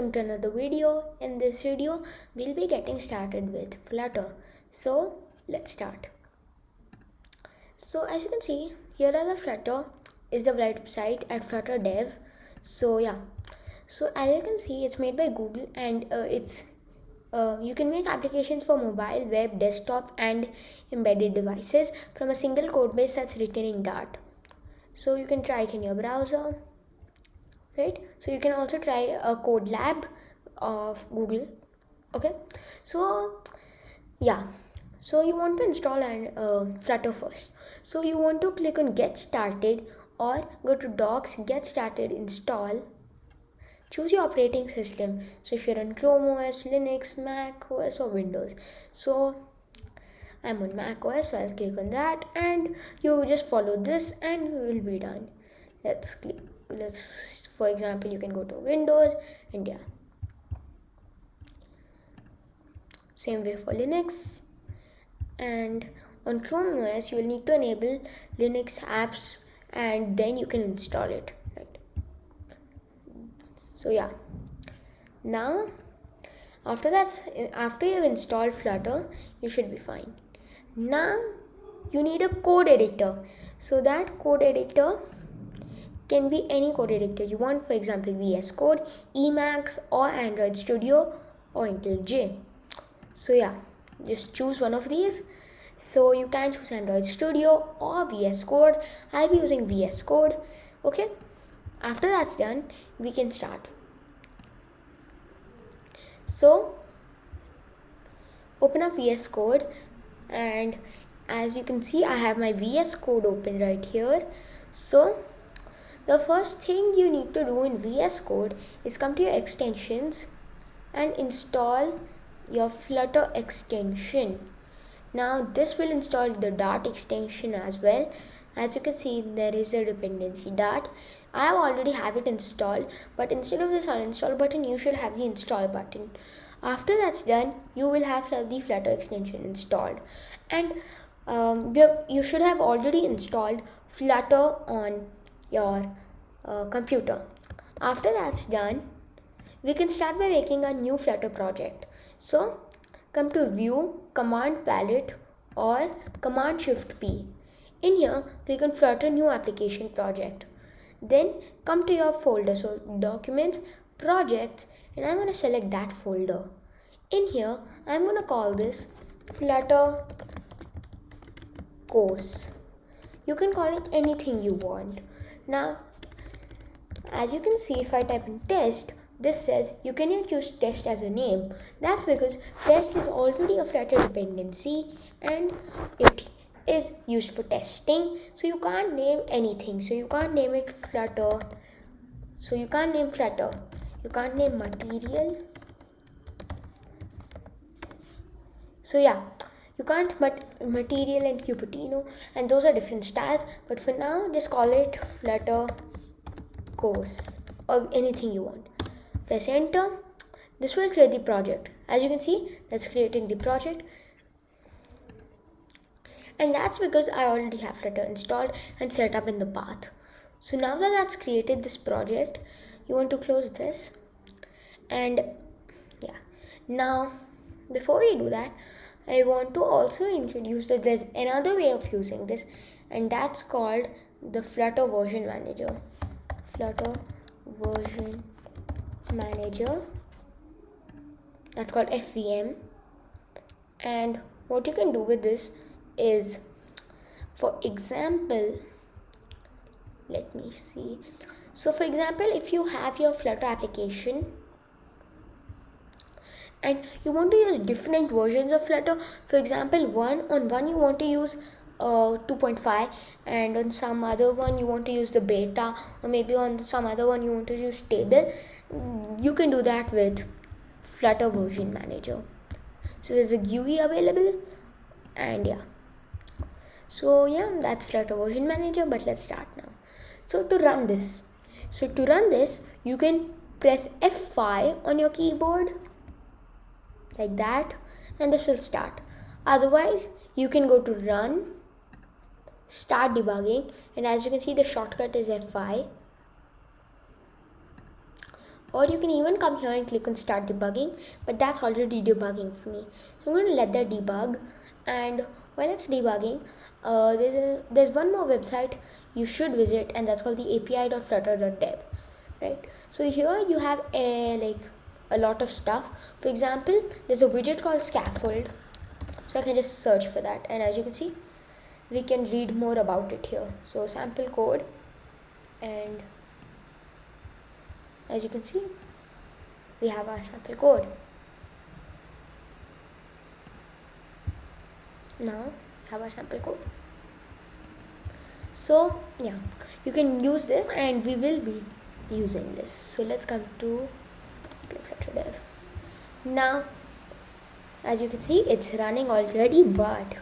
Welcome to another video. In this video, we'll be getting started with Flutter. So let's start. So as you can see, here are the Flutter is the website at Flutter Dev. So as you can see, it's made by Google and you can make applications for mobile, web, desktop, and embedded devices from a single code base that's written in Dart. So you can try it in your browser. Right, so you can also try a code lab of Google. Okay, so you want to install Flutter first. So you want to click on get started or go to docs, get started, install, choose your operating system. So if you're on Chrome OS, Linux, Mac OS, or Windows. So I'm on Mac OS, so I'll click on that and you just follow this and you will be done. For example, you can go to Windows and same way for Linux. And on Chrome OS, you will need to enable Linux apps and then you can install it. Right. So now after you've installed Flutter, you should be fine. Now you need a code editor. So that code editor can be any code editor you want, for example VS Code, Emacs, or Android Studio, or IntelliJ. So just choose one of these. So you can choose Android Studio or VS Code. I'll be using VS Code. Okay, after that's done, we can start. So open up VS Code, and as you can see, I have my VS Code open right here. So the first thing you need to do in VS Code is come to your extensions and install your Flutter extension. Now this will install the Dart extension as well. As you can see, there is a dependency Dart. I have already have it installed, but instead of this uninstall button, you should have the install button. After that's done, you will have the Flutter extension installed, and you should have already installed Flutter on your computer. After that's done, we can start by making a new Flutter project. So come to View, Command Palette, or Command Shift P. In here, click on Flutter New Application Project. Then come to your folder, so Documents, Projects, and I'm going to select that folder. In here, I'm going to call this Flutter course. You can call it anything you want. Now, as you can see, if I type in test, this says you cannot use test as a name. That's because test is already a Flutter dependency and it is used for testing. So you can't name anything. So you can't name it Flutter. So you can't name Flutter. You can't name material. So you can't material and Cupertino, and those are different styles. But for now, just call it Flutter course or anything you want. Press enter. This will create the project. As you can see, that's creating the project, and that's because I already have Flutter installed and set up in the path. So now that that's created this project, you want to close this, and now before we do that, I want to also introduce that there's another way of using this, and that's called the Flutter Version Manager. Flutter Version Manager, that's called FVM. And what you can do with this is, for example, let me see. So for example, if you have your Flutter application and you want to use different versions of Flutter, for example, on one you want to use 2.5, and on some other one you want to use the beta, or maybe on some other one you want to use stable, you can do that with Flutter Version Manager. So there's a GUI available, and so that's Flutter Version Manager. But let's start now. So to run this, you can press F5 on your keyboard like that, and this will start. Otherwise, you can go to Run, Start Debugging, and as you can see, the shortcut is F5. Or you can even come here and click on start debugging, but that's already debugging for me. So I'm going to let that debug, and while it's debugging, there's one more website you should visit, and that's called the api.flutter.dev, right? So here you have a lot of stuff. For example, there's a widget called Scaffold, so I can just search for that, and as you can see, we can read more about it here. So sample code, and as you can see, we have our sample code. Now we have our sample code. So yeah, you can use this, and we will be using this. So let's come to Flutter Dev. Now, as you can see, it's running already, but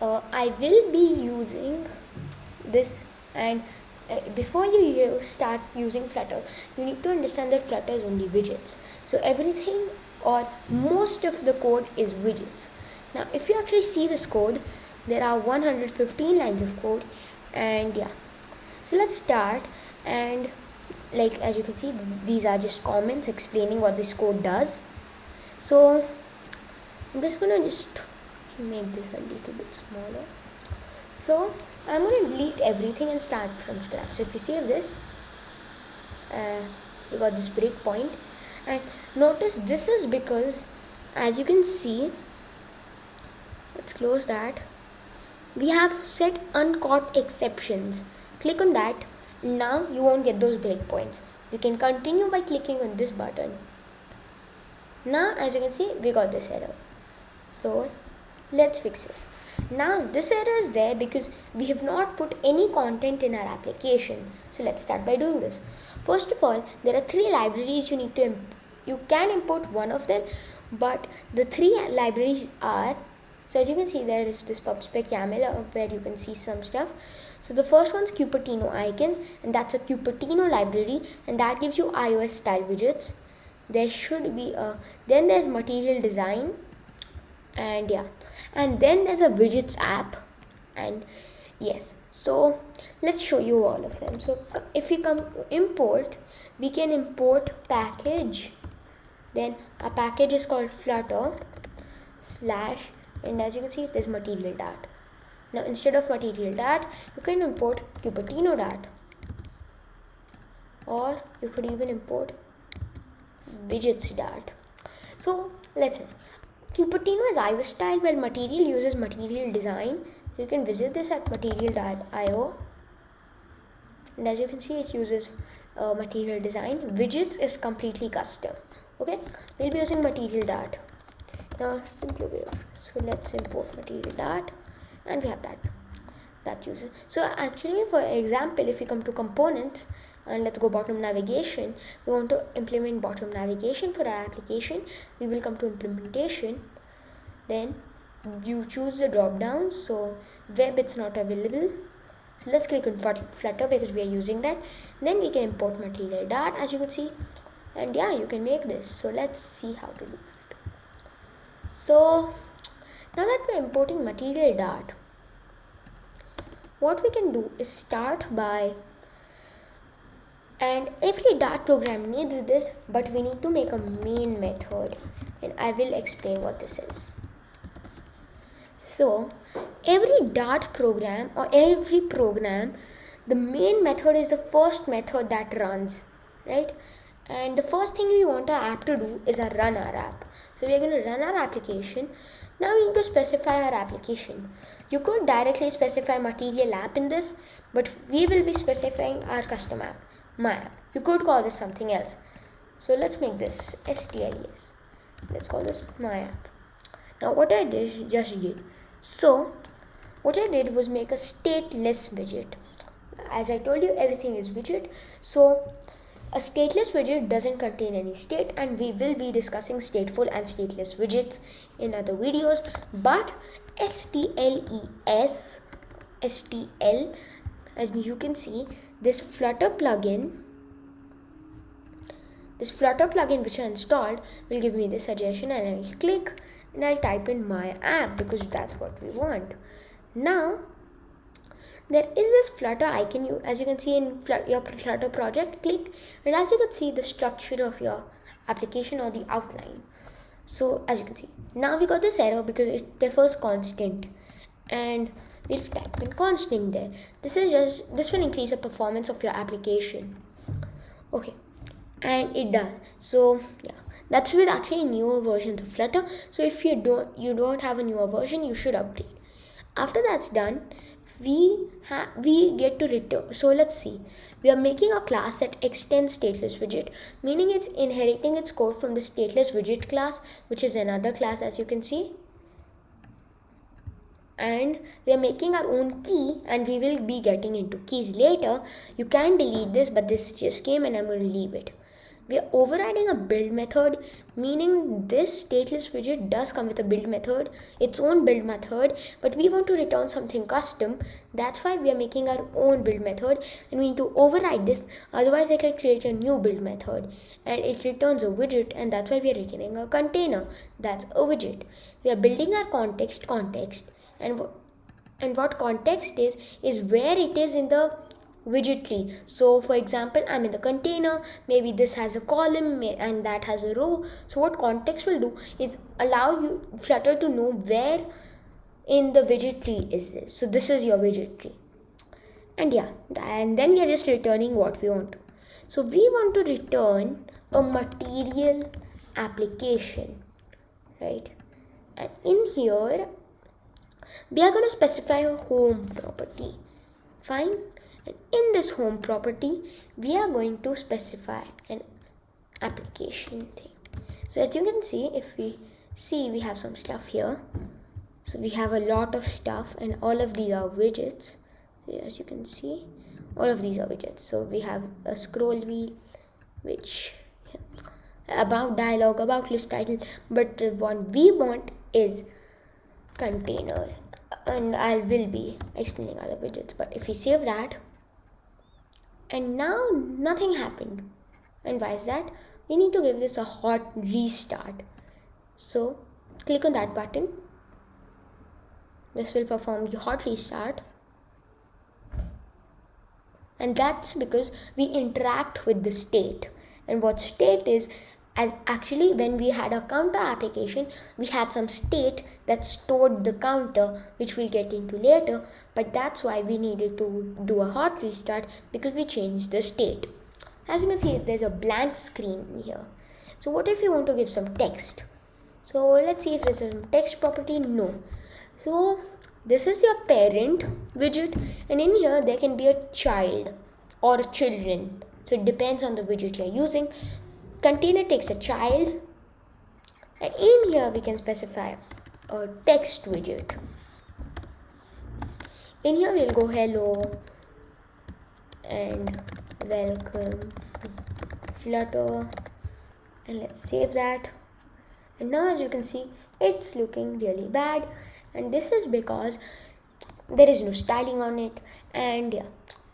I will be using this, and before you start using Flutter, you need to understand that Flutter is only widgets. So everything or most of the code is widgets. Now if you actually see this code, there are 115 lines of code, and yeah, so let's start. And as you can see, these are just comments explaining what this code does. So I'm just gonna make this a little bit smaller. So I'm going to delete everything and start from scratch. So if you save this, we got this breakpoint, and notice this is because, as you can see, let's close that, we have set uncaught exceptions. Click on that. Now you won't get those breakpoints. You can continue by clicking on this button. Now as you can see, we got this error. So let's fix this. Now this error is there because we have not put any content in our application. So let's start by doing this. First of all, there are 3 libraries you need to you can import one of them, but the 3 libraries are, so as you can see, there is this PubSpec YAML where you can see some stuff. So the first one's Cupertino icons, and that's a Cupertino library, and that gives you iOS style widgets. There should be then there's material design, and yeah, and then there's a widgets app, and yes, so let's show you all of them. So if we come import, we can import package, then a package is called flutter / and as you can see, there's material dart. Now instead of material dart, you can import Cupertino dart, or you could even import widgets dart. So let's say Cupertino is iOS style, while material uses material design. You can visit this at material.io, and as you can see, it uses material design. Widgets is completely custom. Okay, we'll be using material dart. Now simply so let's import material dart, and we have that uses. So actually, for example, if we come to components and let's go bottom navigation, we want to implement bottom navigation for our application. We will come to implementation, then you choose the drop down. So web, it's not available, so let's click on Flutter because we are using that. Then we can import material dart, as you can see, and yeah, you can make this. So let's see how to do that. So now that we're importing material dart, what we can do is start by, and every Dart program needs this, but we need to make a main method, and I will explain what this is. So every Dart program or every program, the main method is the first method that runs, right? And the first thing we want our app to do is run our app. So we are going to run our application. Now we need to specify our application. You could directly specify material app in this, but we will be specifying our custom app, my app. You could call this something else. So let's make this STLES. Let's call this my app. Now what I did was make a stateless widget. As I told you, everything is widget. So a stateless widget doesn't contain any state, and we will be discussing stateful and stateless widgets in other videos. But STL, as you can see, this Flutter plugin which I installed will give me this suggestion, and I'll click and I'll type in my app because that's what we want. Now there is this Flutter icon, as you can see in your Flutter project. Click, and as you can see the structure of your application or the outline. So as you can see, now we got this error because it prefers constant, and we'll type in constant there. This will increase the performance of your application. Okay, and it does. So yeah, that's with actually newer versions of Flutter. So if you don't have a newer version, you should upgrade. After that's done, we get to return. So let's see, we are making a class that extends Stateless Widget, meaning it's inheriting its code from the Stateless Widget class, which is another class, as you can see. And we are making our own key, and we will be getting into keys later. You can delete this, but this just came and I'm going to leave it. We are overriding a build method, meaning this Stateless Widget does come with a build method, its own build method, but we want to return something custom. That's why we are making our own build method, and we need to override this, otherwise it will create a new build method and it returns a widget, and that's why we are returning a container. That's a widget. We are building our context, and what context is where it is in the widget tree. So for example, I'm in the container, maybe this has a column and that has a row. So what context will do is allow you Flutter to know where in the widget tree is this. So this is your widget tree, and yeah, and then we are just returning what we want to. So we want to return a material application, right? And in here we are going to specify a home property. Fine. And in this home property, we are going to specify an application thing. So as you can see, if we see, we have some stuff here. So we have a lot of stuff, and all of these are widgets. So as you can see, all of these are widgets. So we have a scroll wheel, which about dialog, about list title, but the one we want is container, and I will be explaining other widgets. But if we save that, and now nothing happened, and why is that? We need to give this a hot restart. So click on that button. This will perform the hot restart, and that's because we interact with the state. And what state is, as actually when we had a counter application, we had some state that stored the counter, which we'll get into later, but that's why we needed to do a hot restart, because we changed the state. As you can see, there's a blank screen here. So what if you want to give some text? So let's see if there's a text property. No. So this is your parent widget, and in here there can be a child or children. So it depends on the widget you're using. Container takes a child, and in here we can specify a text widget. In here we'll go hello and welcome to Flutter, and let's save that. And now as you can see, it's looking really bad, and this is because there is no styling on it. And yeah,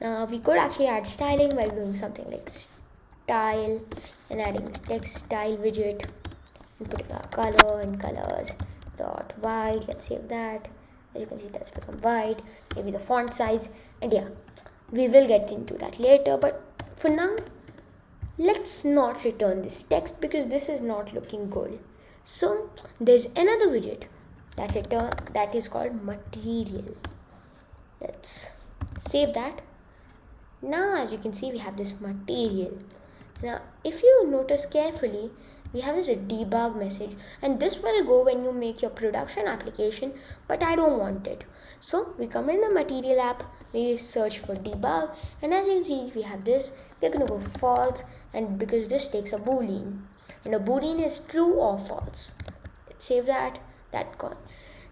now we could actually add styling by doing something like style and adding this text style widget and putting our color and colors dot white. Let's save that. As you can see, that's become white. Maybe the font size, and yeah, we will get into that later. But for now, let's not return this text because this is not looking good. So there's another widget that is called material. Let's save that. Now as you can see, we have this material. Now if you notice carefully, we have this debug message, and this will go when you make your production application, but I don't want it. So we come in the material app, we search for debug, and as you can see, we have this. We're going to go false, and because this takes a boolean, and a boolean is true or false. Let's save that. Gone.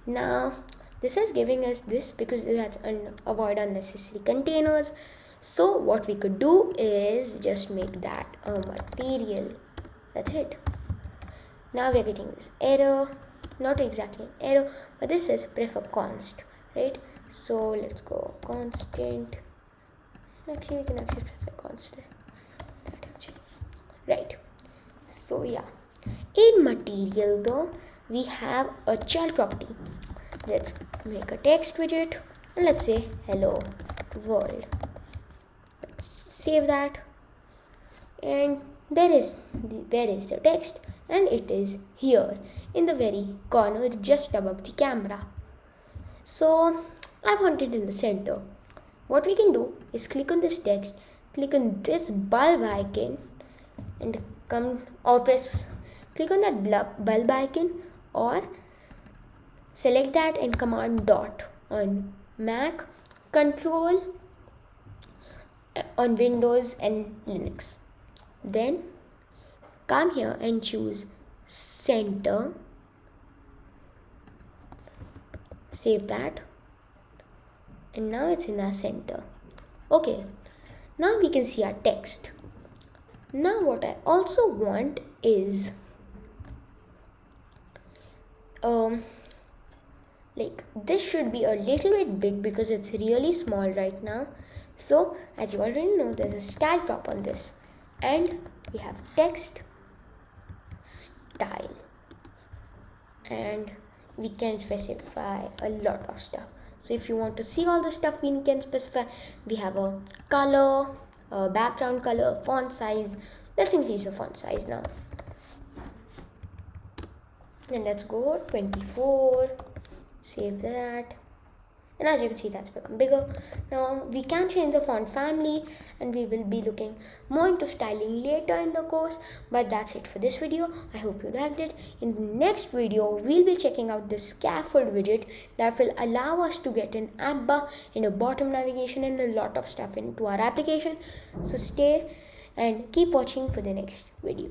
Now this is giving us this because that's avoid unnecessary containers. So what we could do is just make that a material. That's it. Now we're getting this error, not exactly an error, but this is prefer const, right? So let's go constant. Actually, we can actually prefer constant. That actually, right? So yeah, in material though, we have a child property. Let's make a text widget, and let's say hello world. Let's save that. And where is the text? And it is here in the very corner just above the camera. So I want it in the center. What we can do is click on this text, click on this bulb icon, and click on that bulb icon, or select that and command dot on Mac, control on Windows and Linux. Then come here and choose center. Save that. And now it's in our center. Okay, now we can see our text. Now what I also want is like this should be a little bit big because it's really small right now. So as you already know, there's a style drop on this, and we have text style, and we can specify a lot of stuff. So if you want to see all the stuff we can specify, we have a color, a background color, a font size. Let's increase the font size now. And let's go 24. Save that. And as you can see, that's become bigger. Now we can change the font family, and we will be looking more into styling later in the course. But that's it for this video. I hope you liked it. In the next video, we'll be checking out the Scaffold widget that will allow us to get an app bar and a bottom navigation and a lot of stuff into our application. So stay and keep watching for the next video.